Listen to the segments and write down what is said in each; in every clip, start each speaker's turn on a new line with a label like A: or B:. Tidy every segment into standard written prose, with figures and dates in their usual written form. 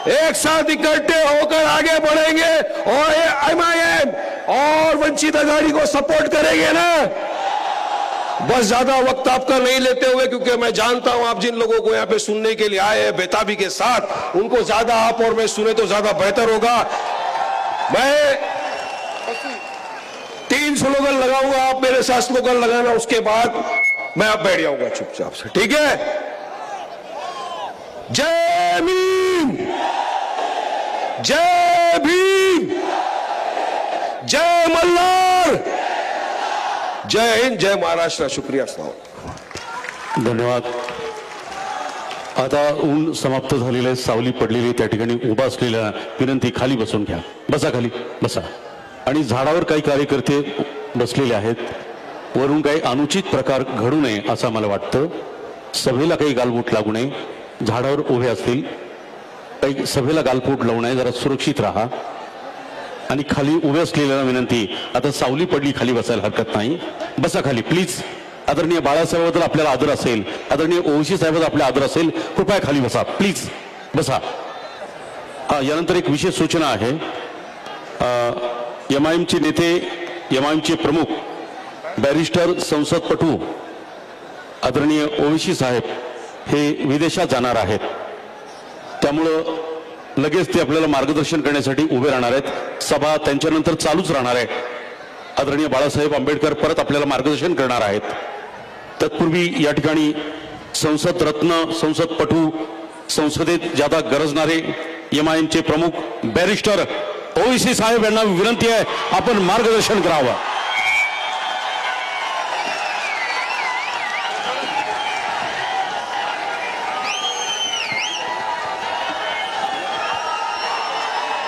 A: एक साथ इकट्ठे होकर आगे बढ़ेंगे और एमआईएम और वंचित आघाड़ी को सपोर्ट करेंगे ना। बस ज्यादा वक्त आपका नहीं लेते हुए, क्योंकि मैं जानता हूं आप जिन लोगों को यहाँ पे सुनने के लिए आए हैं बेताबी के साथ, उनको ज्यादा आप और मैं सुने तो ज्यादा बेहतर होगा। मैं 3 स्लोगन लगाऊंगा, आप मेरे साथ स्लोगन लगाना, उसके बाद मैं आप बैठ जाऊंगा चुपचाप से, ठीक है? जय भीम, जय भीम, जय मल्हार, जय हिंद, जय महाराष्ट्र। शुक्रिया,
B: धन्यवाद। आता ऊन समाप्त झालेले, सावली पडलेली, त्या ठिकाणी उभा असलेल्या विनंती, खाली बसून घ्या, बसा खाली बसा। आणि झाडावर काही कार्यकर्ते बसलेले आहेत, वरून काही अनुचित प्रकार घडू नये असं मला वाटतं। सभेला काही गालबोट लागू नये, झाडावर उभे असतील, काही सभेला गालबोट लावू नये, जरा सुरक्षित राहा। आणि खाली उभे असलेल्याला विनंती, आता सावली पडली, खाली बसायला हरकत नाही, बसा खाली प्लीज। आदरणीय बाळासाहेबांबद्दल आपल्याला आदर असेल, आदरणीय ओवैसी साहेबांबद्दल आपला आदर असेल, कृपया खाली बसा प्लीज, बसा। यानंतर एक विशेष सूचना आहे, एमआयएमचे नेते, एमआयएमचे प्रमुख बॅरिस्टर संसदपटू आदरणीय ओवैसी साहेब हे विदेशात जाणार आहेत, त्यामुळं लगेच ते आपल्याला मार्गदर्शन करण्यासाठी उभे राहणार आहेत। सभा त्यांच्यानंतर चालूच राहणार आहे। आदरणीय बाळासाहेब आंबेडकर परत आपल्याला मार्गदर्शन करणार आहेत। तत्पूर्वी या ठिकाणी संसद रत्न, संसदपटू, संसदेत ज्यादा गरजणारे एमआयएमचे प्रमुख बॅरिस्टर ओवैसी साहेब यांना विनंती आहे, आपण मार्गदर्शन करावं।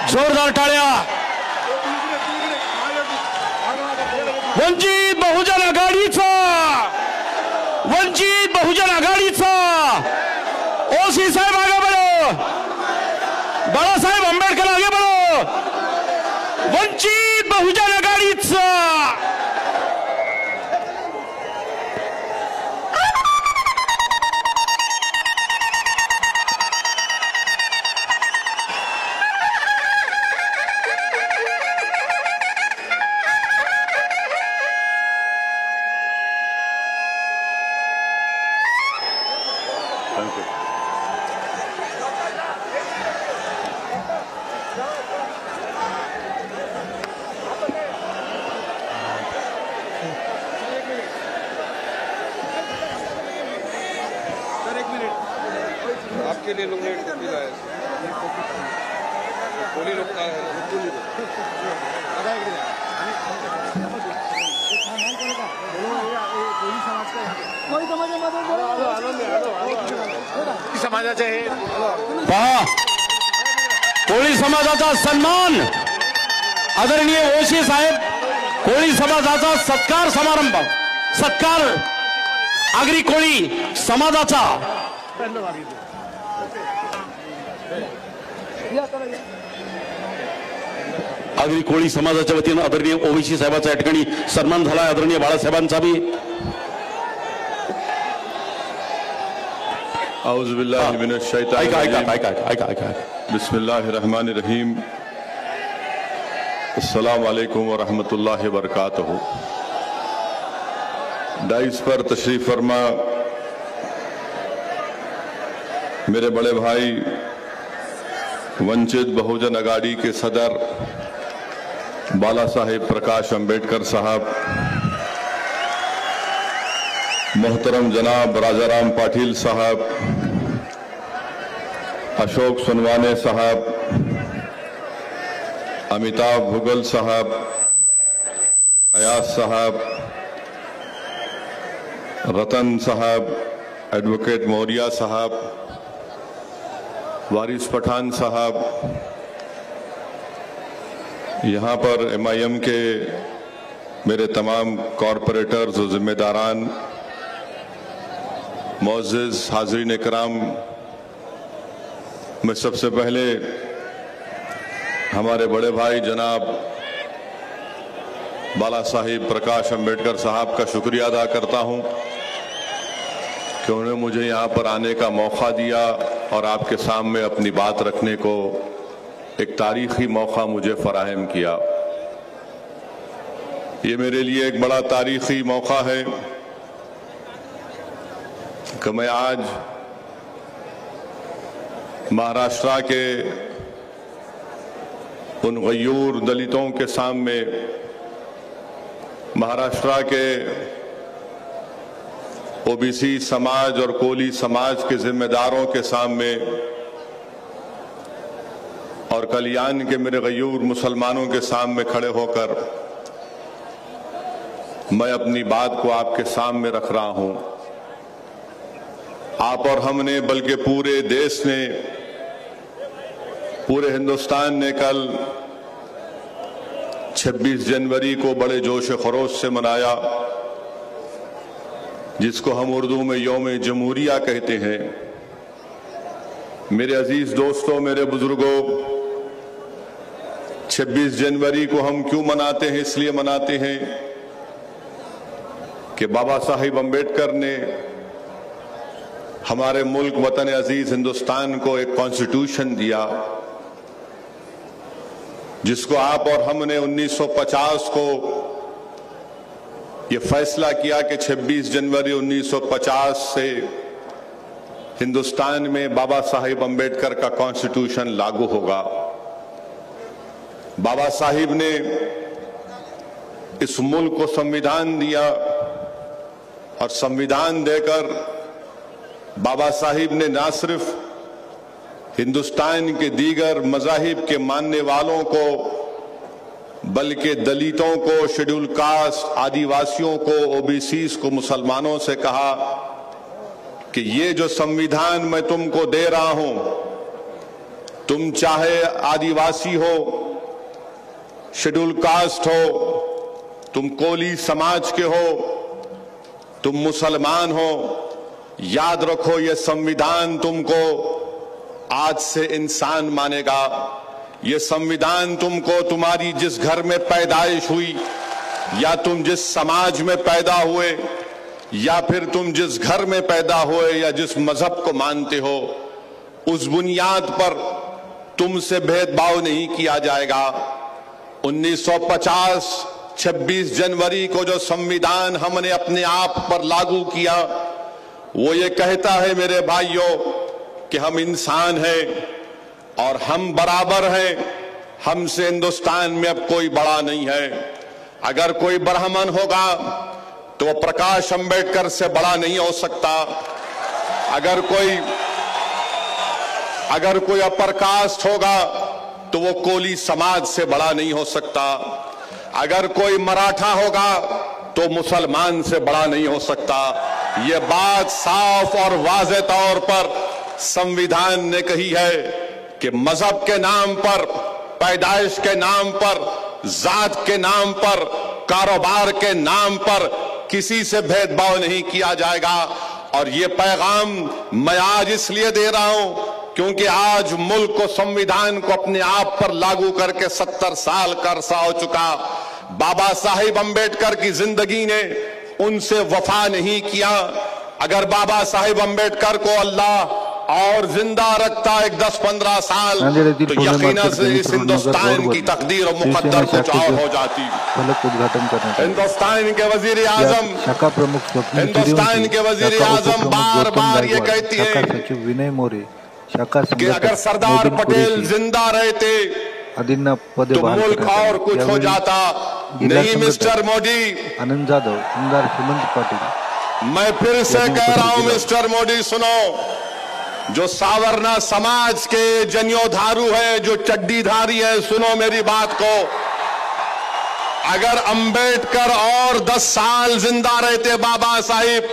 B: जोरदार टाळ्या। वंचित बहुजन आघाडीचा, वंचित बहुजन आघाडीचा ओवैसी साहेब आगे बढ़ो, बाळासाहेब आंबेडकर आगे बढ़ो, वंचित बहुजन आघाडीचा।
A: आपके लिए लोग ने कॉपी लाए, गोली रोकता है।
C: समाजाचे हे
B: पहा, कोळी समाजाचा सन्मान, आदरणीय ओवैसी साहेब, कोळी समाजाचा सत्कार समारंभ, सत्कार आगरी कोळी समाजाचा। आगरी कोळी समाजाच्या वतीनं आदरणीय ओवैसी साहेबांचा या ठिकाणी सन्मान झाला, आदरणीय बाळासाहेबांचा बी।
D: औज़ु बिल्लाहि मिनश शैतानिर
B: ऐका।
D: बिस्मिल्लाहिर्रहमानिर्रहीम। अस्सलामु अलैकुम व रहमतुल्लाहि व बरकातहू। डाइस पर तशरीफ फरमा मेरे बड़े भाई वंचित बहुजन आघाड़ी के सदर बाला साहेब प्रकाश अंबेडकर साहब, मोहतरम जनाब राजाराम पाटिल साहब, अशोक सोनवाने साहब, अमिताभ भुगल साहब, अयाज साहब, रतन साहब, एडवोकेट मौर्या साहब, वारिस पठान साहब, यहाँ पर एमआईएम के मेरे तमाम कॉरपोरेटर्स और जिम्मेदारान, मोअज़्ज़िज़ हाज़रीन इकराम, मैं सबसे पहले हमारे बड़े भाई जनाब बाला साहिब प्रकाश अंबेडकर साहब का शुक्रिया अदा करता हूँ कि उन्होंने मुझे यहाँ पर आने का मौका दिया और आपके सामने अपनी बात रखने को एक तारीखी मौका मुझे फराहम किया। ये मेरे लिए एक बड़ा तारीखी मौका है कि मैं आज महाराष्ट्र के उन गयूर दलितों के सामने, महाराष्ट्र के ओबीसी समाज और कोली समाज के जिम्मेदारों के सामने और कल्याण के मेरे गयूर मुसलमानों के सामने खड़े होकर मैं अपनी बात को आपके सामने रख रहा हूं। आप और हमने, बल्कि पूरे देश ने, पूरे हिंदुस्तान ने कल 26 जनवरी को बड़े जोश खरोश से मनाया, जिसको हम उर्दू में यौम जमहूरिया कहते हैं। मेरे अजीज दोस्तों, मेरे बुजुर्गों, 26 जनवरी को हम क्यों मनाते हैं? इसलिए मनाते हैं कि बाबा साहिब अम्बेडकर ने हमारे मुल्क वतन अजीज हिंदुस्तान को एक कॉन्स्टिट्यूशन दिया, जिसको आप और हमने 1950 को ये फैसला किया कि 26 जनवरी 1950 से हिंदुस्तान में बाबा साहिब अम्बेडकर का कॉन्स्टिट्यूशन लागू होगा। बाबा साहिब ने इस मुल्क को संविधान दिया और संविधान देकर बाबा साहिब ने ना सिर्फ हिंदुस्तान के दीगर मज़ाहिब के मानने वालों को, बल्कि दलितों को, शेड्यूल कास्ट, आदिवासियों को, ओबीसीज को, मुसलमानों से कहा कि ये जो संविधान मैं तुमको दे रहा हूं, तुम चाहे आदिवासी हो, शेड्यूल कास्ट हो, तुम कोली समाज के हो, तुम मुसलमान हो, याद रखो ये संविधान तुमको आज से इंसान मानेगा। ये संविधान तुमको तुम्हारी जिस घर में पैदाइश हुई, या तुम जिस समाज में पैदा हुए, या फिर तुम जिस घर में पैदा हुए, या जिस मजहब को मानते हो, उस बुनियाद पर तुमसे भेदभाव नहीं किया जाएगा। 1950 26 जनवरी को जो संविधान हमने अपने आप पर लागू किया, वो ये कहता है मेरे भाइयों कि हम इंसान हैं और हम बराबर हैं, हमसे हिंदुस्तान में अब कोई बड़ा नहीं है। अगर कोई ब्राह्मण होगा तो वो प्रकाश अंबेडकर से बड़ा नहीं हो सकता। अगर कोई अपर कास्ट होगा तो वो कोली समाज से बड़ा नहीं हो सकता। अगर कोई मराठा होगा तो मुसलमान से बड़ा नहीं हो सकता। ये बात साफ और वाज़ेह तौर पर संविधान ने कही है कि मजहब के नाम पर, पैदाइश के नाम पर, जात के नाम पर, कारोबार के नाम पर किसी से भेदभाव नहीं किया जाएगा। और ये पैगाम मैं आज इसलिए दे रहा हूं क्योंकि आज मुल्क को, संविधान को अपने आप पर लागू करके 70 साल का अरसा हो चुका। बाबा साहिब अम्बेडकर की जिंदगी ने उनसे वफा नहीं किया। अगर बाबा साहिब अम्बेडकर को अल्लाह और जिंदा रखता एक 10-15 साल, तो यकीनन से इस हिंदुस्तान की तकदीर और मुकद्दर कुछ और हो जाती। हिंदुस्तान के वजीर आजम, हिंदुस्तान के वजीर आजम बार बार ये कहती है कि अगर सरदार पटेल जिंदा रहते तो मुल्क और कुछ हो जाता। नहीं मिस्टर मोदी,
C: आनंद जाधव, सुंदर हेमंत पाटिल।
D: मैं फिर से कह रहा हूं मिस्टर मोदी, सुनो, जो सावरना समाज के जनियोधारू है, जो चड्डीधारी है, सुनो मेरी बात को। अगर अंबेडकर और 10 साल जिंदा रहते बाबा साहिब,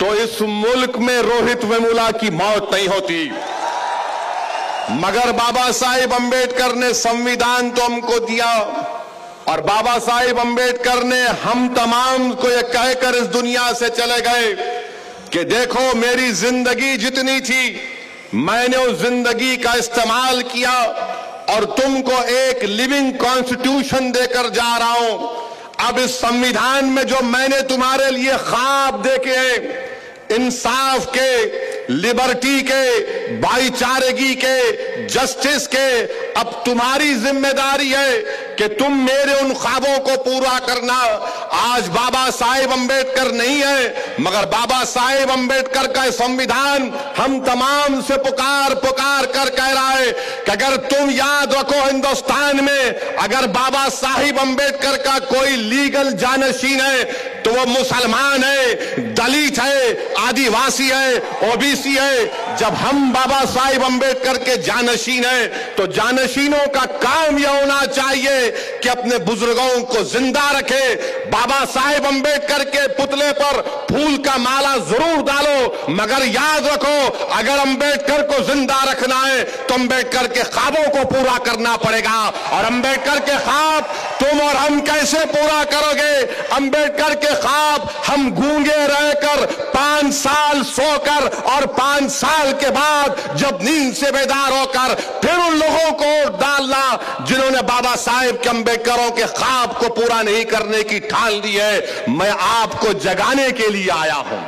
D: तो इस मुल्क में रोहित वेमुला की मौत नहीं होती। मगर बाबा साहिब अम्बेडकर ने संविधान तो हमको दिया, और बाबा साहिब अम्बेडकर ने हम तमाम को यह कहकर इस दुनिया से चले गए कि देखो मेरी जिंदगी जितनी थी मैंने उस जिंदगी का इस्तेमाल किया और तुमको एक लिविंग कॉन्स्टिट्यूशन देकर जा रहा हूं। अब इस संविधान में जो मैंने तुम्हारे लिए ख्वाब देखे हैं, इंसाफ के, लिबर्टी के, भाईचारेगी के, जस्टिस के। अब तुम्हारी जिम्मेदारी है कि तुम मेरे उन ख्वाबों को पूरा करना। आज बाबा साहेब अंबेडकर नहीं है, मगर बाबा साहेब अंबेडकर का संविधान हम तमाम से पुकार पुकार कर कह रहा है कि अगर तुम याद रखो, हिंदुस्तान में अगर बाबा साहिब अंबेडकर का कोई लीगल जानशीन है तो वो मुसलमान है, दलित है, आदिवासी है, ओबीसी है। जब हम बाबा साहिब अंबेडकर के जानशीन हैं तो जानशीनों का काम यह होना चाहिए कि अपने बुजुर्गों को जिंदा रखे। बाबा साहेब अंबेडकर के पुतले पर फूल का माला जरूर डालो, मगर याद रखो अगर अंबेडकर को जिंदा रखना है तो अंबेडकर के ख्वाबों को पूरा करना पड़ेगा। और अंबेडकर के ख्वाब तुम और हम कैसे पूरा करोगे? अंबेडकर के ख्वाब हम गूंगे रहकर 5 साल सोकर और 5 साल के बाद जब नींद से बेदार होकर फिर उन लोगों को डालना जिन्होंने बाबा साहेब के अंबेडकरों के ख्वाब को पूरा नहीं करने की ठान ली है। मैं आपको जगाने के लिए आया हूं,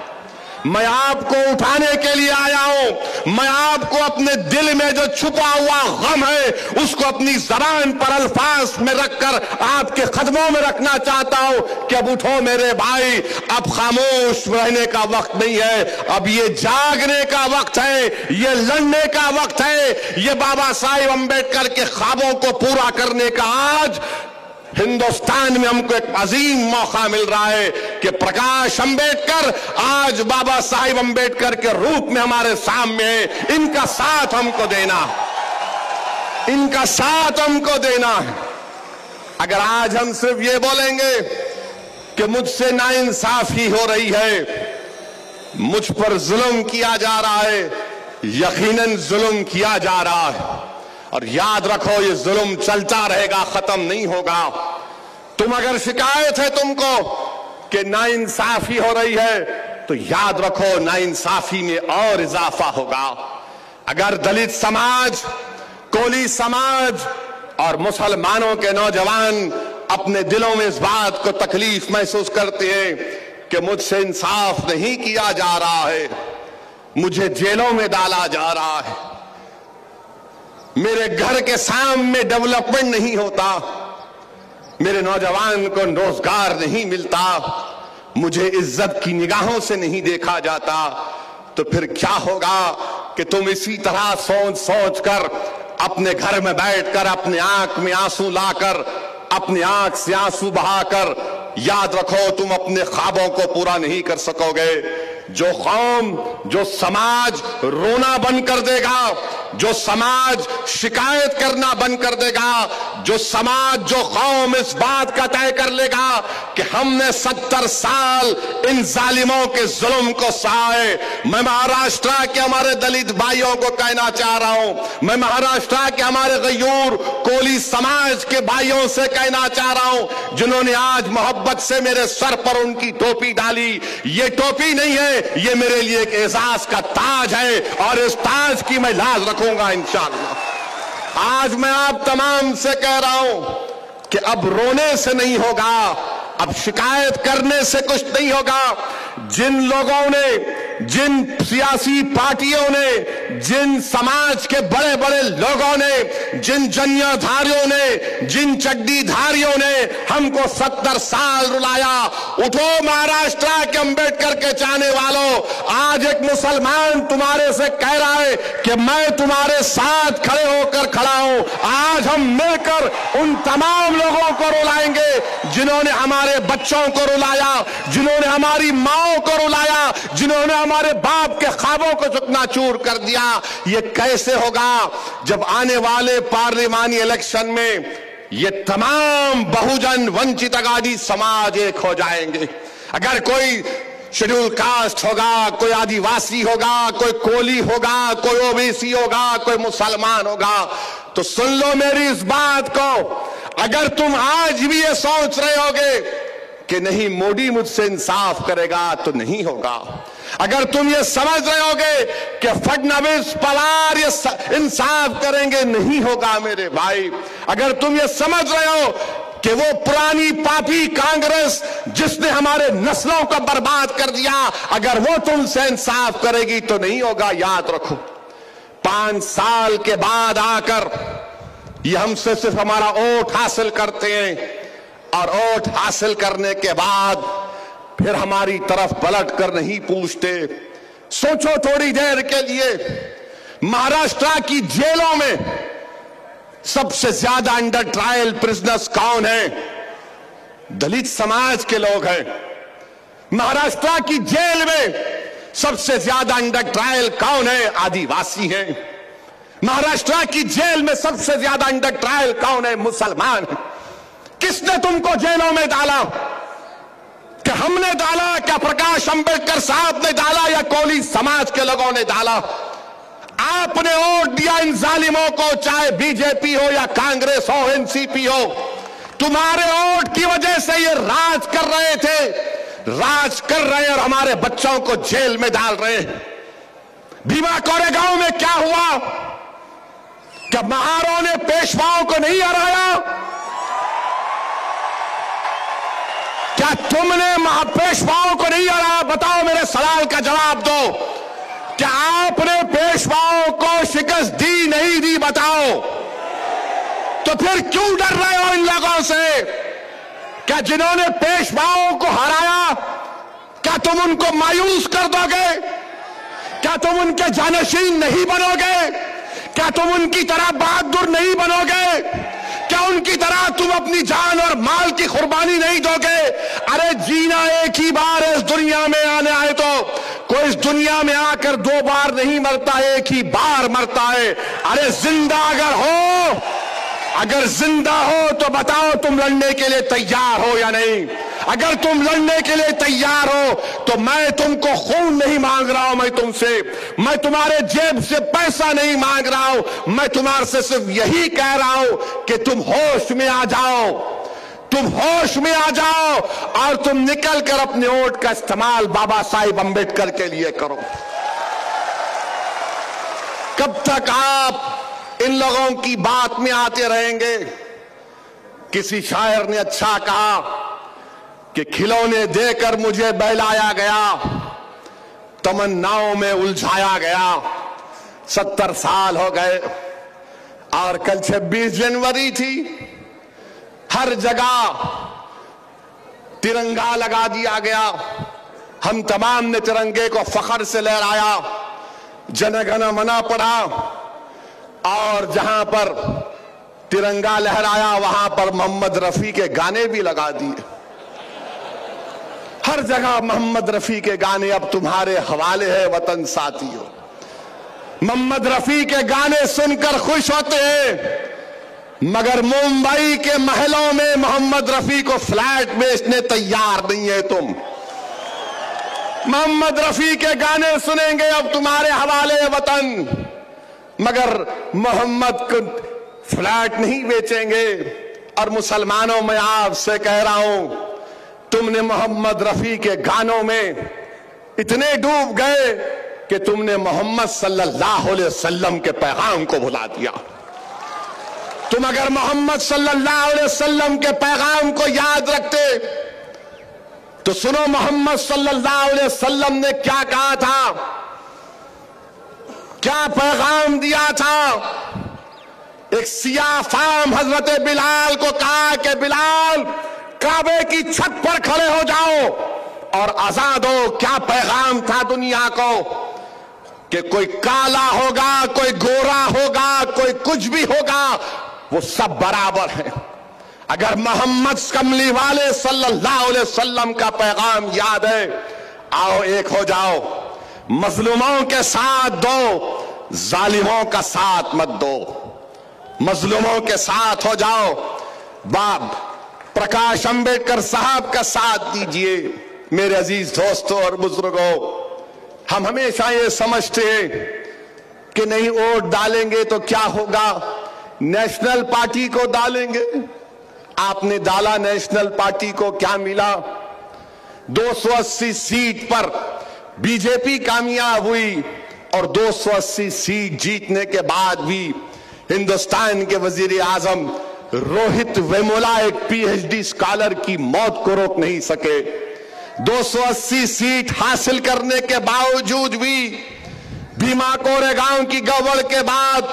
D: मैं आपको उठाने के लिए आया हूं। मैं आपको अपने दिल में जो छुपा हुआ गम है उसको अपनी जबान पर अल्फाज में रखकर आपके कदमों में रखना चाहता हूं कि अब उठो मेरे भाई, अब खामोश रहने का वक्त नहीं है, अब ये जागने का वक्त है, ये लड़ने का वक्त है। ये बाबा साहेब अंबेडकर के ख्वाबों को पूरा करने का आज हिंदुस्तान में हमको एक अजीम मौका मिल रहा है कि प्रकाश अंबेडकर आज बाबा साहिब अंबेडकर के रूप में हमारे सामने है। इनका साथ हमको देना, इनका साथ हमको देना है। अगर आज हम सिर्फ ये बोलेंगे कि मुझसे नाइंसाफी हो रही है, मुझ पर जुल्म किया जा रहा है, यकीनन जुल्म किया जा रहा है और याद रखो ये जुल्म चलता रहेगा, खत्म नहीं होगा। तुम अगर शिकायत है तुमको कि नाइंसाफी हो रही है तो याद रखो नाइंसाफी में और इजाफा होगा। अगर दलित समाज, कोली समाज और मुसलमानों के नौजवान अपने दिलों में इस बात को तकलीफ महसूस करते हैं कि मुझसे इंसाफ नहीं किया जा रहा है, मुझे जेलों में डाला जा रहा है, मेरे घर के सामने डेवलपमेंट नहीं होता, मेरे नौजवान को रोजगार नहीं मिलता, मुझे इज्जत की निगाहों से नहीं देखा जाता, तो फिर क्या होगा कि तुम इसी तरह सोच सोच कर अपने घर में बैठकर अपने आंख में आंसू लाकर, अपने आंख से आंसू बहाकर, याद रखो तुम अपने ख्वाबों को पूरा नहीं कर सकोगे। जो कौम, जो समाज रोना बंद कर देगा, जो समाज शिकायत करना बंद कर देगा, जो समाज, जो कौम इस बात का तय कर लेगा कि हमने 70 साल इन जालिमों के जुल्म को सहा है। मैं महाराष्ट्र के हमारे दलित भाइयों को कहना चाह रहा हूं, मैं महाराष्ट्र के हमारे गयूर कोली समाज के भाइयों से कहना चाह रहा हूं जिन्होंने आज मोहब्बत से मेरे सर पर उनकी टोपी डाली। ये टोपी नहीं है, ये मेरे लिए एक एजाज का ताज है और इस ताज की मैं लाज रखूंगा इंशाअल्लाह। आज मैं आप तमाम से कह रहा हूं कि अब रोने से नहीं होगा, अब शिकायत करने से कुछ नहीं होगा। जिन लोगों ने, जिन सियासी पार्टियों ने, जिन समाज के बड़े बड़े लोगों ने, जिन जन्यधारियों ने, जिन चड्डीधारियों ने हमको 70 साल रुलाया, उठो महाराष्ट्र के अंबेडकर के चाहने वालों, आज एक मुसलमान तुम्हारे से कह रहा है कि मैं तुम्हारे साथ खड़े होकर खड़ा हूं। आज हम मिलकर उन तमाम लोगों को रुलाएंगे जिन्होंने हमारे बच्चों को रुलाया, जिन्होंने हमारी माओ को रुलाया, जिन्होंने हमारे बाप के ख्वाबों को चकनाचूर कर दिया। ये कैसे होगा जब आने वाले पार्लिमानी इलेक्शन में ये तमाम बहुजन वंचित आबादी समाज एक हो जाएंगे। अगर कोई शेड्यूल कास्ट होगा, कोई आदिवासी होगा, कोई कोली होगा, कोई ओबीसी होगा, कोई मुसलमान होगा, तो सुन लो मेरी इस बात को, अगर तुम आज भी ये सोच रहे होगे कि नहीं मोदी मुझसे इंसाफ करेगा तो नहीं होगा, अगर तुम ये समझ रहे होगे कि फडणवीस, पवार ये इंसाफ करेंगे, नहीं होगा मेरे भाई। अगर तुम ये समझ रहे हो कि वो पुरानी पापी कांग्रेस जिसने हमारे नस्लों को बर्बाद कर दिया, अगर वो तुमसे इंसाफ करेगी तो नहीं होगा। याद रखो, 5 साल के बाद आकर ये हमसे सिर्फ हमारा वोट हासिल करते हैं और वोट हासिल करने के बाद फिर हमारी तरफ पलट कर नहीं पूछते। सोचो थोड़ी देर के लिए, महाराष्ट्र की जेलों में सबसे ज्यादा अंडर ट्रायल प्रिजनर्स कौन है? दलित समाज के लोग हैं। महाराष्ट्र की जेल में सबसे ज्यादा अंडर ट्रायल कौन है? आदिवासी हैं। महाराष्ट्र की जेल में सबसे ज्यादा अंडर ट्रायल कौन है? मुसलमान। किसने तुमको जेलों में डाला? क्या हमने डाला? क्या प्रकाश अंबेडकर साहब ने डाला या कोली समाज के लोगों ने डाला? आपने वोट दिया इन जालिमों को, चाहे बीजेपी हो या कांग्रेस हो, एनसीपी हो। तुम्हारे वोट की वजह से ये राज कर रहे थे, राज कर रहे हैं और हमारे बच्चों को जेल में डाल रहे हैं। भीमा कोरेगांव में क्या हुआ? क्या महारों ने पेशवाओं को नहीं हराया? क्या तुमने पेशवाओं को नहीं हराया? बताओ, मेरे सवाल का जवाब दो। क्या आपने पेशवाओं को शिकस्त दी नहीं दी? बताओ। तो फिर क्यों डर रहे हो इन लोगों से? क्या जिन्होंने पेशवाओं को हराया, क्या तुम उनको मायूस कर दोगे? क्या तुम उनके जानशीन नहीं बनोगे? क्या तुम उनकी तरह बहादुर नहीं बनोगे? क्या उनकी तरह तुम अपनी जान और माल की कुर्बानी नहीं दोगे? अरे जीना एक ही बार इस दुनिया में आने आए तो कोई इस दुनिया में आकर 2 बार नहीं मरता, एक ही बार मरता है। अरे जिंदा अगर जिंदा हो तो बताओ तुम लड़ने के लिए तैयार हो या नहीं? अगर तुम लड़ने के लिए तैयार हो तो मैं तुमको खून नहीं मांग रहा हूं, मैं तुम्हारे जेब से पैसा नहीं मांग रहा हूं, मैं तुम्हारे से सिर्फ यही कह रहा हूं कि तुम होश में आ जाओ, तुम होश में आ जाओ और तुम निकल कर अपने वोट का इस्तेमाल बाबा साहिब अंबेडकर के लिए करो। कब तक आप इन लोगों की बात में आते रहेंगे? किसी शायर ने अच्छा कहा कि खिलौने देकर मुझे बहलाया गया, तमन्नाओं में उलझाया गया। 70 साल हो गए और कल 26 जनवरी थी। हर जगह तिरंगा लगा दिया गया। हम तमाम ने तिरंगे को फख्र से लहराया, जनगण मना पढ़ा और जहां पर तिरंगा लहराया वहां पर मोहम्मद रफी के गाने भी लगा दिए। हर जगह मोहम्मद रफी के गाने अब तुम्हारे हवाले है वतन साथियों। मोहम्मद रफी के गाने सुनकर खुश होते हैं, मगर मुंबई के महलों में मोहम्मद रफी को फ्लैट बेचने तैयार नहीं है तुम। मोहम्मद रफी के गाने सुनेंगे अब तुम्हारे हवाले वतन, मगर मोहम्मद को फ्लैट नहीं बेचेंगे। और मुसलमानों में आपसे कह रहा हूं, तुमने मोहम्मद रफी के गानों में इतने डूब गए कि तुमने मोहम्मद सल्लल्लाहु अलैहि वसल्लम के पैगाम को भुला दिया। तुम अगर मोहम्मद सल्लल्लाहु अलैहि वसल्लम के पैगाम को याद रखते तो सुनो मोहम्मद सल्लल्लाहु अलैहि वसल्लम ने क्या कहा था, क्या पैगाम दिया था। एक सियाह फाम हजरत बिलाल को कहा कि बिलाल काबे की छत पर खड़े हो जाओ और आजाद हो। क्या पैगाम था दुनिया को कि कोई काला होगा, कोई गोरा होगा, कोई कुछ भी होगा, वो सब बराबर है। अगर मोहम्मद कमली वाले सल्लल्लाहु अलैहि वसल्लम का पैगाम याद है, आओ एक हो जाओ, मजलूमों के साथ दो, जालिमों का साथ मत दो, मजलूमों के साथ हो जाओ। बाप प्रकाश अंबेडकर साहब का साथ दीजिए। मेरे अजीज दोस्तों और बुजुर्गों, हम हमेशा ये समझते हैं कि नहीं वोट डालेंगे तो क्या होगा, नेशनल पार्टी को डालेंगे। आपने डाला नेशनल पार्टी को, क्या मिला? 280 सीट पर बीजेपी कामयाब हुई और 280 सीट जीतने के बाद भी हिंदुस्तान के वजीर आजम रोहित वेमुला एक पीएचडी स्कॉलर की मौत को रोक नहीं सके। 280 सीट हासिल करने के बावजूद भी भीमा कोरेगांव की गड़बड़ के बाद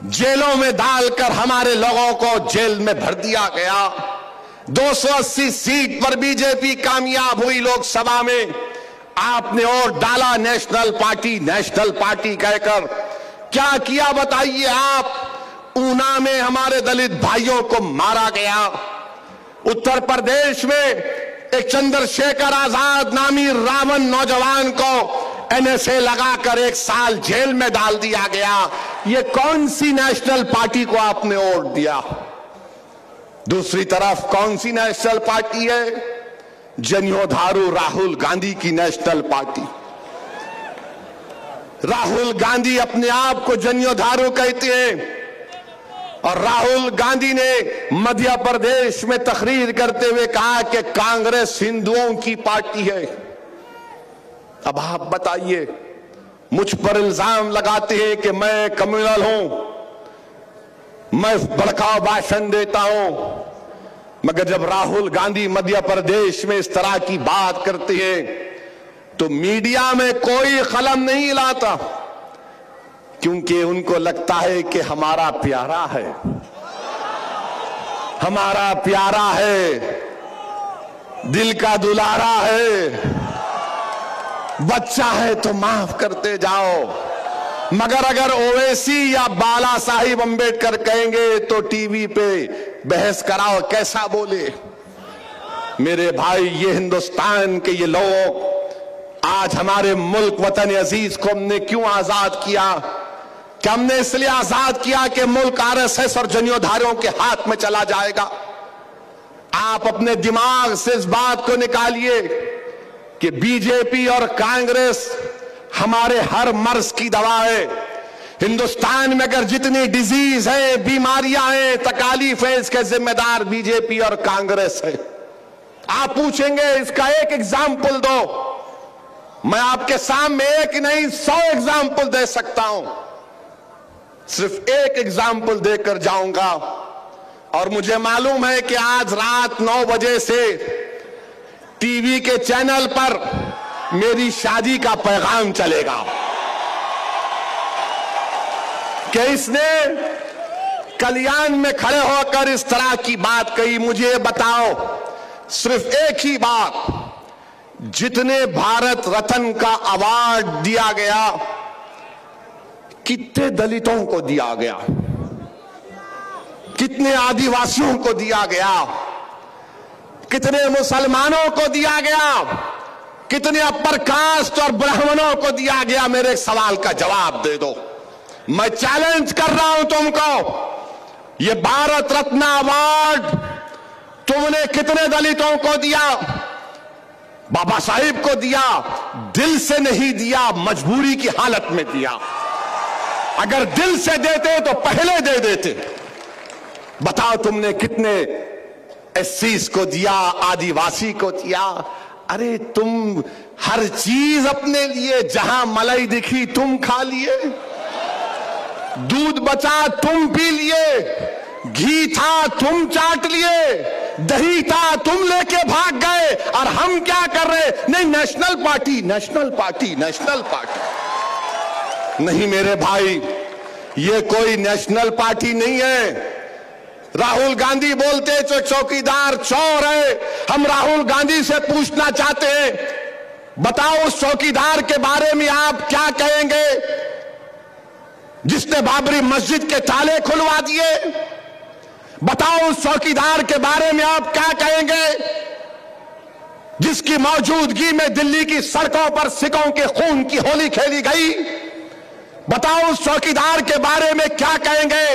D: जेलों में डालकर हमारे लोगों को जेल में भर दिया गया। 280 सीट पर बीजेपी कामयाब हुई लोकसभा में। आपने और डाला नेशनल पार्टी कहकर। क्या किया बताइए आप। ऊना में हमारे दलित भाइयों को मारा गया। उत्तर प्रदेश में एक चंद्रशेखर आजाद नामी रावण नौजवान को एनएसए लगाकर 1 साल जेल में डाल दिया गया। ये कौन सी नेशनल पार्टी को आपने वोट दिया। दूसरी तरफ कौन सी नेशनल पार्टी है। जनियोधारू राहुल गांधी की नेशनल पार्टी। राहुल गांधी अपने आप को जनियोधारू कहते हैं और राहुल गांधी ने मध्य प्रदेश में तकरीर करते हुए कहा कि कांग्रेस हिंदुओं की पार्टी है। अब आप बताइए, मुझ पर इल्जाम लगाते हैं कि मैं कम्युनल हूं, मैं भड़काऊ भाषण देता हूं, मगर जब राहुल गांधी मध्य प्रदेश में इस तरह की बात करते हैं तो मीडिया में कोई कलम नहीं हिलाता, क्योंकि उनको लगता है कि हमारा प्यारा है, हमारा प्यारा है, दिल का दुलारा है, बच्चा है तो माफ करते जाओ। मगर अगर ओवैसी या बाला साहिब अंबेडकर कहेंगे तो टीवी पे बहस कराओ, कैसा बोले। मेरे भाई, ये हिंदुस्तान के ये लोग, आज हमारे मुल्क वतन अजीज को हमने क्यों आजाद किया। क्या हमने इसलिए आजाद किया कि मुल्क आरएसएस और जनियोधारियों के हाथ में चला जाएगा। आप अपने दिमाग से इस बात को निकालिए कि बीजेपी और कांग्रेस हमारे हर मर्ज की दवा है। हिंदुस्तान में अगर जितनी डिजीज है, बीमारियां हैं, तकालीफ है, इसके जिम्मेदार बीजेपी और कांग्रेस है। आप पूछेंगे इसका एक एग्जाम्पल दो, मैं आपके सामने एक नहीं 100 एग्जाम्पल दे सकता हूं। सिर्फ एक एग्जाम्पल देकर जाऊंगा। और मुझे मालूम है कि आज रात 9 बजे से टीवी के चैनल पर मेरी शादी का पैगाम चलेगा कि इसने कल्याण में खड़े होकर इस तरह की बात कही। मुझे बताओ सिर्फ एक ही बात, जितने भारत रत्न का अवार्ड दिया गया कितने दलितों को दिया गया, कितने आदिवासियों को दिया गया, कितने मुसलमानों को दिया गया, कितने अपर कास्ट और ब्राह्मणों को दिया गया। मेरे सवाल का जवाब दे दो। मैं चैलेंज कर रहा हूं तुमको, ये भारत रत्न अवार्ड तुमने कितने दलितों को दिया। बाबा साहिब को दिया, दिल से नहीं दिया, मजबूरी की हालत में दिया। अगर दिल से देते तो पहले दे देते। बताओ तुमने कितने एससीज को दिया, आदिवासी को दिया। अरे तुम हर चीज अपने लिए, जहां मलाई दिखी तुम खा लिए, दूध बचा तुम पी लिए, घी था तुम चाट लिए, दही था तुम लेके भाग गए। और हम क्या कर रहे? नहीं, national party, national party, national party. नहीं मेरे भाई, ये कोई नेशनल पार्टी नहीं है। राहुल गांधी बोलते तो चौकीदार चोर है। हम राहुल गांधी से पूछना चाहते हैं, बताओ उस चौकीदार के बारे में आप क्या कहेंगे जिसने बाबरी मस्जिद के ताले खुलवा दिए? बताओ उस चौकीदार के बारे में आप क्या कहेंगे जिसकी मौजूदगी में दिल्ली की सड़कों पर सिखों के खून की होली खेली गई? बताओ उस चौकीदार के बारे में क्या कहेंगे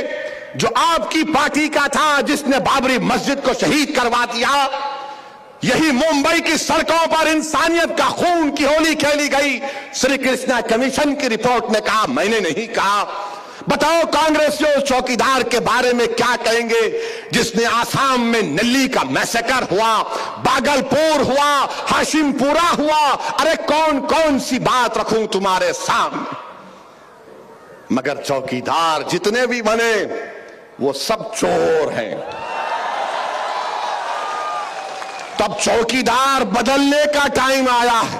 D: जो आपकी पार्टी का था, जिसने बाबरी मस्जिद को शहीद करवा दिया? यही मुंबई की सड़कों पर इंसानियत का खून की होली खेली गई। श्री कृष्णा कमीशन की रिपोर्ट ने कहा, मैंने नहीं कहा। बताओ कांग्रेसियों उस चौकीदार के बारे में क्या कहेंगे जिसने आसाम में नल्ली का मैसेकर हुआ, भागलपुर हुआ, हाशिमपुरा हुआ। अरे कौन कौन सी बात रखूं तुम्हारे सामने? मगर चौकीदार जितने भी बने, वो सब चोर हैं। तब चौकीदार बदलने का टाइम आया है।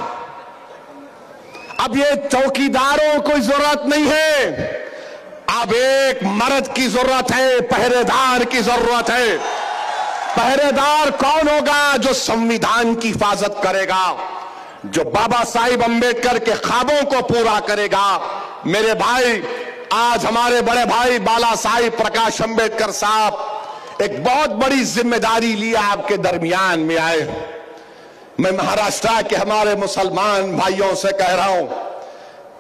D: अब ये चौकीदारों को जरूरत नहीं है, अब एक मर्द की जरूरत है, पहरेदार की जरूरत है। पहरेदार कौन होगा? जो संविधान की हिफाजत करेगा, जो बाबा साहिब अंबेडकर के ख्वाबों को पूरा करेगा। मेरे भाई, आज हमारे बड़े भाई बाला साहिब प्रकाश अंबेडकर साहब एक बहुत बड़ी जिम्मेदारी लिया, आपके दरमियान में आए। मैं महाराष्ट्र के हमारे मुसलमान भाइयों से कह रहा हूं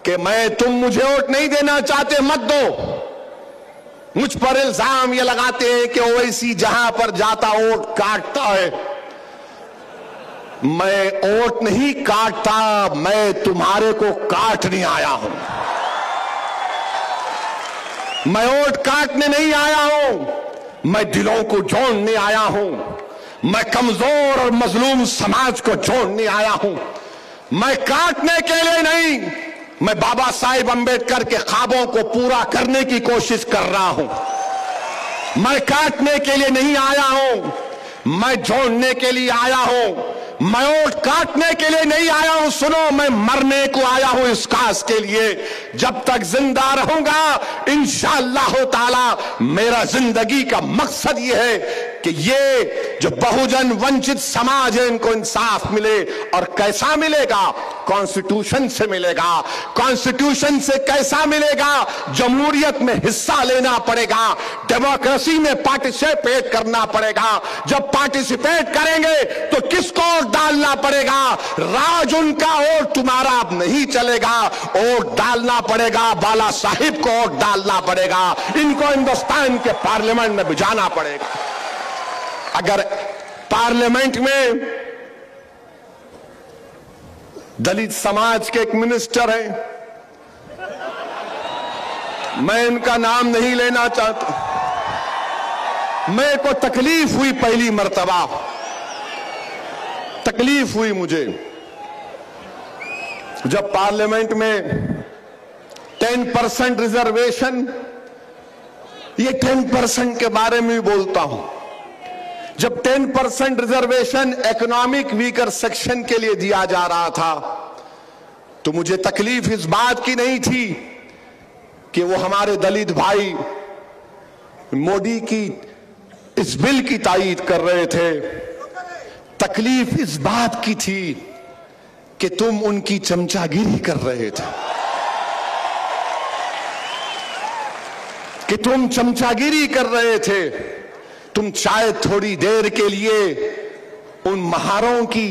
D: कि तुम मुझे वोट नहीं देना चाहते, मत दो। मुझ पर इल्जाम ये लगाते हैं कि ओवैसी जहां पर जाता वोट काटता है। मैं वोट नहीं काटता, मैं तुम्हारे को काटने आया हूं। मैं वोट काटने नहीं आया हूं, मैं दिलों को जोड़ने आया हूं। मैं कमजोर और मजलूम समाज को जोड़ने आया हूं। मैं काटने के लिए नहीं, मैं बाबा साहिब अंबेडकर के ख्वाबों को पूरा करने की कोशिश कर रहा हूं। मैं काटने के लिए नहीं आया हूं, मैं जोड़ने के लिए आया हूं। मैं वोट काटने के लिए नहीं आया हूं। सुनो, मैं मरने को आया हूं इस काज के लिए। जब तक जिंदा रहूंगा, इंशाअल्लाह ताला मेरा जिंदगी का मकसद यह है कि ये जो बहुजन वंचित समाज है, इनको इंसाफ मिले। और कैसा मिलेगा? कॉन्स्टिट्यूशन से मिलेगा। कॉन्स्टिट्यूशन से कैसा मिलेगा? जमहूरियत में हिस्सा लेना पड़ेगा, डेमोक्रेसी में पार्टिसिपेट करना पड़ेगा। जब पार्टिसिपेट करेंगे तो किसको वोट डालना पड़ेगा? राज उनका, वोट तुम्हारा अब नहीं चलेगा। वोट डालना पड़ेगा, बाला साहिब को वोट डालना पड़ेगा। इनको हिंदुस्तान के पार्लियामेंट में भिजाना पड़ेगा। अगर पार्लियामेंट में दलित समाज के एक मिनिस्टर हैं, मैं इनका नाम नहीं लेना चाहता, मेरे को तकलीफ हुई, पहली मर्तबा तकलीफ हुई मुझे जब पार्लियामेंट में 10% रिजर्वेशन, ये 10% के बारे में भी बोलता हूं। जब 10% रिजर्वेशन इकोनॉमिक वीकर सेक्शन के लिए दिया जा रहा था, तो मुझे तकलीफ इस बात की नहीं थी कि वो हमारे दलित भाई मोदी की इस बिल की तायीद कर रहे थे। तकलीफ इस बात की थी कि तुम उनकी चमचागिरी कर रहे थे, कि तुम चमचागिरी कर रहे थे। तुम शायद थोड़ी देर के लिए उन महारों की,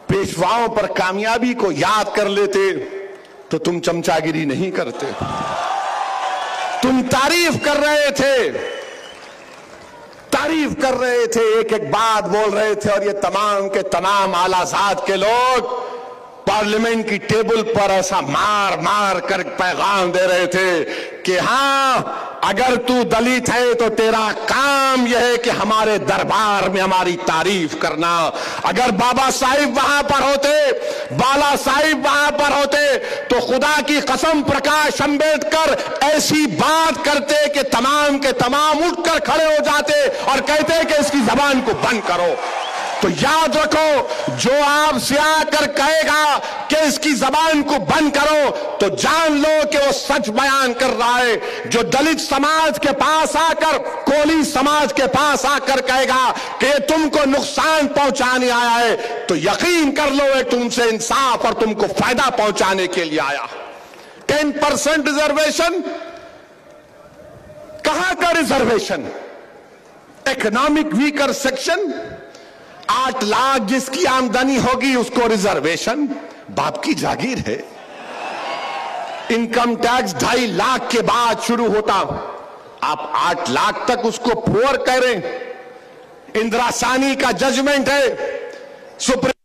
D: पेशवाओं पर कामयाबी को याद कर लेते तो तुम चमचागिरी नहीं करते। तुम तारीफ कर रहे थे, तारीफ कर रहे थे, एक एक बात बोल रहे थे। और ये तमाम के तमाम आलाजाद के लोग पार्लियामेंट की टेबल पर ऐसा मार मार कर पैगाम दे रहे थे कि हां, अगर तू दलित है तो तेरा काम यह है कि हमारे दरबार में हमारी तारीफ करना। अगर बाबा साहिब वहां पर होते, बाला साहिब वहां पर होते, तो खुदा की कसम प्रकाश अंबेडकर ऐसी बात करते कि तमाम के तमाम उठकर खड़े हो जाते और कहते कि इसकी जबान को बंद करो। तो याद रखो, जो आपसे आकर कहेगा कि इसकी जबान को बंद करो, तो जान लो कि वो सच बयान कर रहा है। जो दलित समाज के पास आकर, कोली समाज के पास आकर कहेगा कि तुमको नुकसान पहुंचाने आया है, तो यकीन कर लो ये तुमसे इंसाफ और तुमको फायदा पहुंचाने के लिए आया। 10% रिजर्वेशन, कहां का reservation? Economic weaker section, 8 lakh जिसकी आमदनी होगी उसको रिजर्वेशन। बाप की जागीर है। इनकम टैक्स 2.5 लाख के बाद शुरू होता, आप 8 लाख तक उसको पुअर कह रहे हैं। इंदिरा सानी का जजमेंट है, सुप्रीम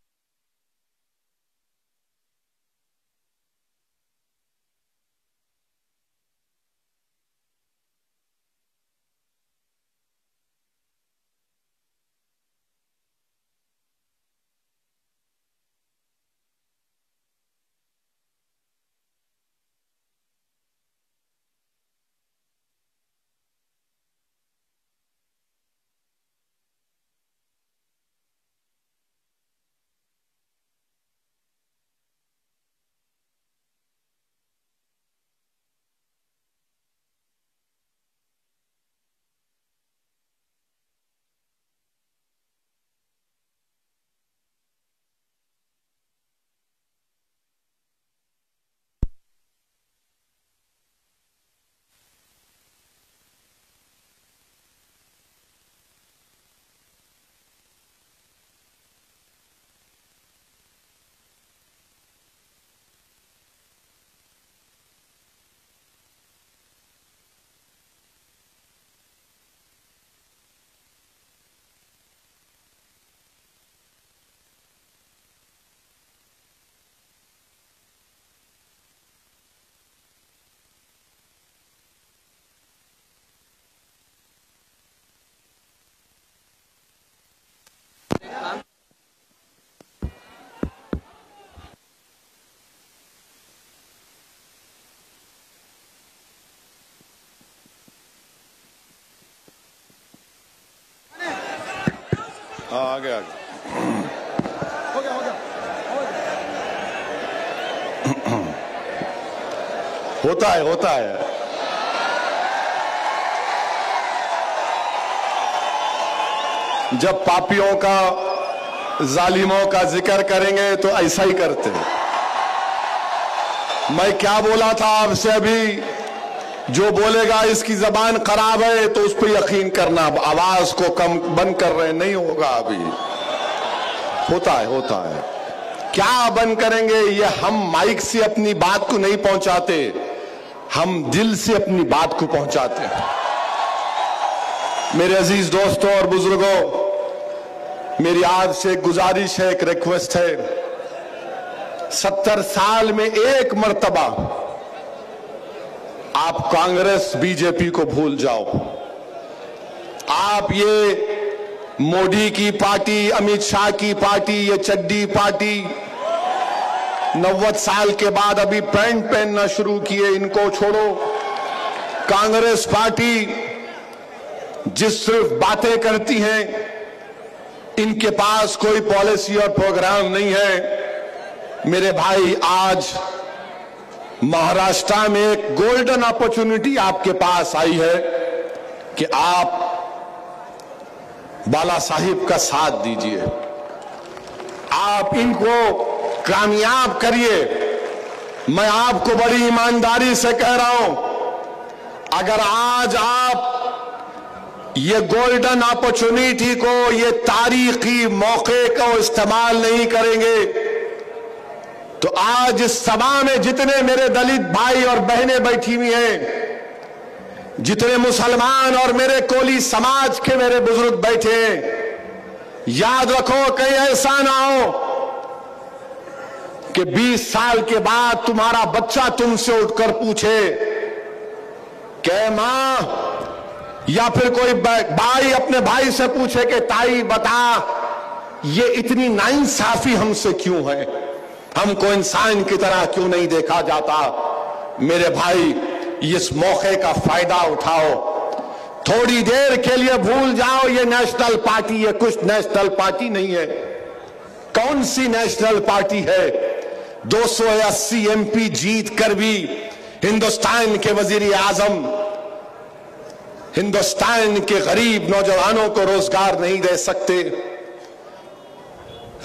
D: आगे आगे
C: हो गया
D: होता है जब पापियों का, जालिमों का जिक्र करेंगे तो ऐसा ही करते हैं। मैं क्या बोला था आपसे अभी, जो बोलेगा इसकी जबान खराब है तो उस पर यकीन करना। आवाज को कम बंद कर रहे हैं, नहीं होगा अभी। होता है क्या बंद करेंगे? ये हम माइक से अपनी बात को नहीं पहुंचाते, हम दिल से अपनी बात को पहुंचाते हैं। मेरे अजीज दोस्तों और बुजुर्गों, मेरी आज से एक गुजारिश है, एक रिक्वेस्ट है। 70 साल में एक मर्तबा आप कांग्रेस बीजेपी को भूल जाओ। आप ये मोदी की पार्टी, अमित शाह की पार्टी, ये चड्डी पार्टी 90 साल के बाद अभी पैंट पहनना शुरू किए, इनको छोड़ो। कांग्रेस पार्टी जिस सिर्फ बातें करती हैं, इनके पास कोई पॉलिसी और प्रोग्राम नहीं है। मेरे भाई, आज महाराष्ट्र में एक गोल्डन अपॉर्चुनिटी आपके पास आई है कि आप बाला साहिब का साथ दीजिए, आप इनको कामयाब करिए। मैं आपको बड़ी ईमानदारी से कह रहा हूं, अगर आज आप ये गोल्डन अपॉर्चुनिटी को, ये तारीखी मौके को इस्तेमाल नहीं करेंगे तो आज इस सभा में जितने मेरे दलित भाई और बहनें बैठी हुई हैं, जितने मुसलमान और मेरे कोली समाज के मेरे बुजुर्ग बैठे हैं, याद रखो कहीं ऐसा ना हो कि 20 साल के बाद तुम्हारा बच्चा तुमसे उठकर पूछे कि मां, या फिर कोई भाई अपने भाई से पूछे कि ताई बता, ये इतनी नाइंसाफी हमसे क्यों है, हमको इंसान की तरह क्यों नहीं देखा जाता। मेरे भाई, इस मौके का फायदा उठाओ, थोड़ी देर के लिए भूल जाओ ये नेशनल पार्टी, ये कुछ नेशनल पार्टी नहीं है। कौन सी नेशनल पार्टी है? 280 MP जीत कर भी हिंदुस्तान के वजीर आजम हिंदुस्तान के गरीब नौजवानों को रोजगार नहीं दे सकते,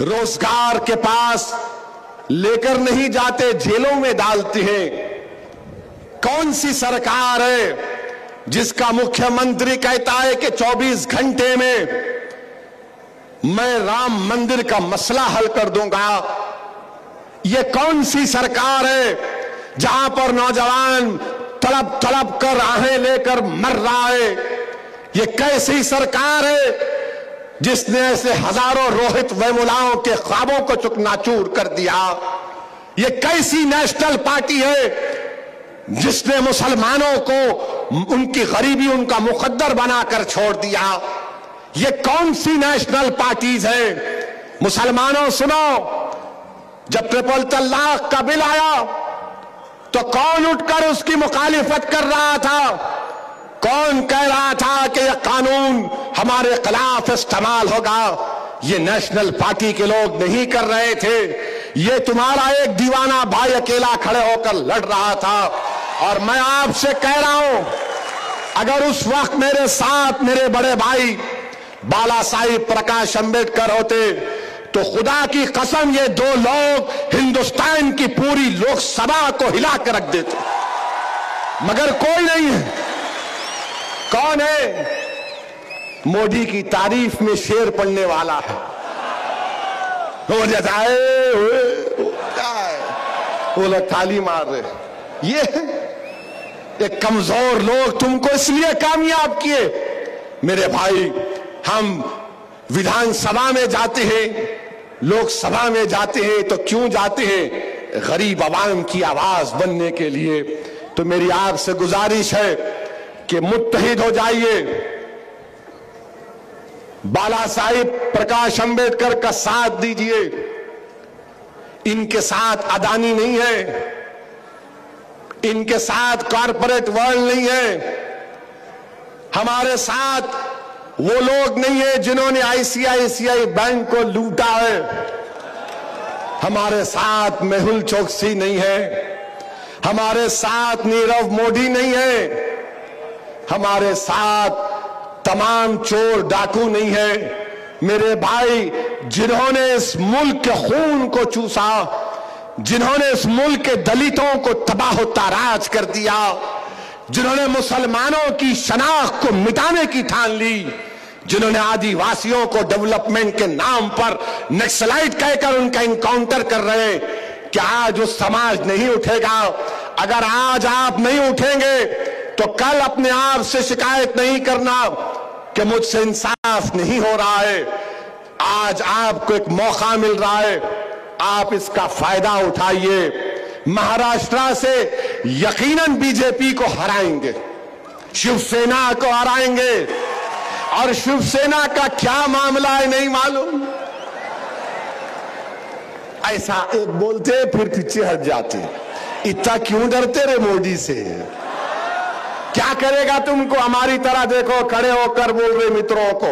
D: रोजगार के पास लेकर नहीं जाते, जेलों में डालते हैं। कौन सी सरकार है जिसका मुख्यमंत्री कहता है कि 24 घंटे में मैं राम मंदिर का मसला हल कर दूंगा? ये कौन सी सरकार है जहां पर नौजवान तड़प तड़प कर आहें लेकर मर रहा है? ये कैसी सरकार है जिसने ऐसे हजारों रोहित वेमुलाओं के ख्वाबों को चुकनाचूर कर दिया? ये कैसी नेशनल पार्टी है जिसने मुसलमानों को उनकी गरीबी उनका मुकद्दर बनाकर छोड़ दिया? ये कौन सी नेशनल पार्टीज है? मुसलमानों सुनो, जब ट्रिपल तलाक का बिल आया तो कौन उठकर उसकी मुखालिफत कर रहा था? कौन कह रहा था कि यह कानून हमारे खिलाफ इस्तेमाल होगा? ये नेशनल पार्टी के लोग नहीं कर रहे थे, ये तुम्हारा एक दीवाना भाई अकेला खड़े होकर लड़ रहा था। और मैं आपसे कह रहा हूं, अगर उस वक्त मेरे साथ मेरे बड़े भाई बाला साहिब प्रकाश अंबेडकर होते तो खुदा की कसम ये दो लोग हिंदुस्तान की पूरी लोकसभा को हिला कर रख देते, मगर कोई नहीं है। कौन है? मोदी की तारीफ में शेर पढ़ने वाला है, हो जाता है, वो लोग ताली मार रहे। ये कमजोर लोग तुमको इसलिए कामयाब किए। मेरे भाई, हम विधानसभा में जाते हैं, लोकसभा में जाते हैं तो क्यों जाते हैं? गरीब आवाम की आवाज बनने के लिए। तो मेरी आपसे गुजारिश है कि मुत्तहिद हो जाइए, बाला साहिब प्रकाश अंबेडकर का साथ दीजिए। इनके साथ अदानी नहीं है, इनके साथ कॉरपोरेट वर्ल्ड नहीं है, हमारे साथ वो लोग नहीं है जिन्होंने आईसीआईसीआई बैंक को लूटा है। हमारे साथ मेहुल चोकसी नहीं है, हमारे साथ नीरव मोदी नहीं है, हमारे साथ तमाम चोर डाकू नहीं है। मेरे भाई, जिन्होंने इस मुल्क के खून को चूसा, जिन्होंने इस मुल्क के दलितों को तबाह ताराज कर दिया, जिन्होंने मुसलमानों की शनाख्त को मिटाने की ठान ली, जिन्होंने आदिवासियों को डेवलपमेंट के नाम पर नक्सलाइट कहकर उनका इनकाउंटर कर रहे हैं, क्या आज वो समाज नहीं उठेगा? अगर आज आप नहीं उठेंगे तो कल अपने आप से शिकायत नहीं करना कि मुझसे इंसाफ नहीं हो रहा है। आज आपको एक मौका मिल रहा है, आप इसका फायदा उठाइए। महाराष्ट्र से यकीनन बीजेपी को हराएंगे, शिवसेना को हराएंगे। और शिवसेना का क्या मामला है नहीं मालूम, ऐसा एक बोलते फिर पीछे हट जाते। इतना क्यों डरते रे मोदी से? क्या करेगा तुमको? हमारी तरह देखो खड़े होकर बोल रहे मित्रों को,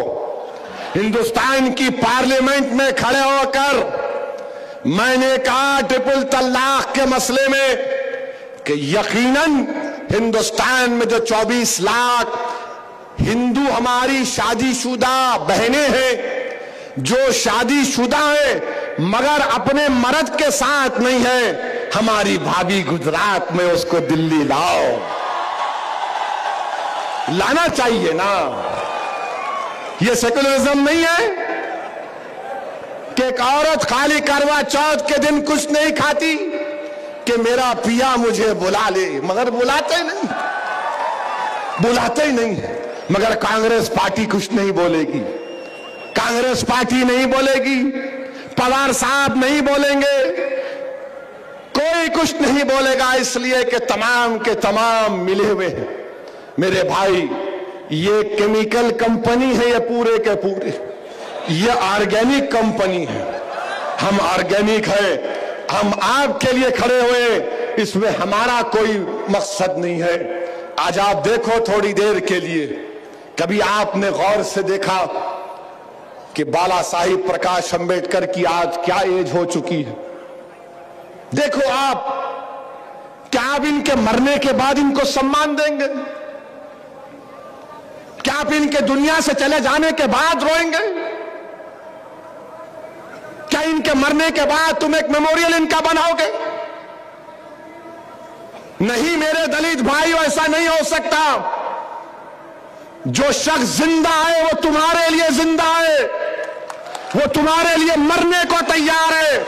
D: हिंदुस्तान की पार्लियामेंट में खड़े होकर मैंने कहा ट्रिपल तलाक के मसले में कि यकीनन हिंदुस्तान में जो 24 लाख हिंदू हमारी शादीशुदा बहनें हैं, जो शादीशुदा है मगर अपने मर्द के साथ नहीं है, हमारी भाभी गुजरात में, उसको दिल्ली लाओ। लाना चाहिए ना। ये सेकुलरिज्म नहीं है कि एक औरत खाली करवा चौथ के दिन कुछ नहीं खाती कि मेरा पिया मुझे बुला ले, मगर बुलाते ही नहीं, बुलाते ही नहीं। मगर कांग्रेस पार्टी कुछ नहीं बोलेगी, कांग्रेस पार्टी नहीं बोलेगी, पवार साहब नहीं बोलेंगे, कोई कुछ नहीं बोलेगा, इसलिए कि तमाम के तमाम मिले हुए हैं। मेरे भाई, ये केमिकल कंपनी है, ये पूरे के पूरे, ये ऑर्गेनिक कंपनी है। हम ऑर्गेनिक है, हम आपके लिए खड़े हुए, इसमें हमारा कोई मकसद नहीं है। आज आप देखो थोड़ी देर के लिए, कभी आपने गौर से देखा कि बाला साहिब प्रकाश अंबेडकर की आज क्या एज हो चुकी है? देखो आप, क्या आप इनके मरने के बाद इनको सम्मान देंगे? क्या आप इनके दुनिया से चले जाने के बाद रोएंगे? क्या इनके मरने के बाद तुम एक मेमोरियल इनका बनाओगे? नहीं मेरे दलित भाई, ऐसा नहीं हो सकता। जो शख्स जिंदा है वो तुम्हारे लिए जिंदा है, वो तुम्हारे लिए मरने को तैयार है।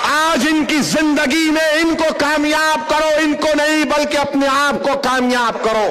D: आज इनकी जिंदगी में इनको कामयाब करो, इनको नहीं बल्कि अपने आप को कामयाब करो।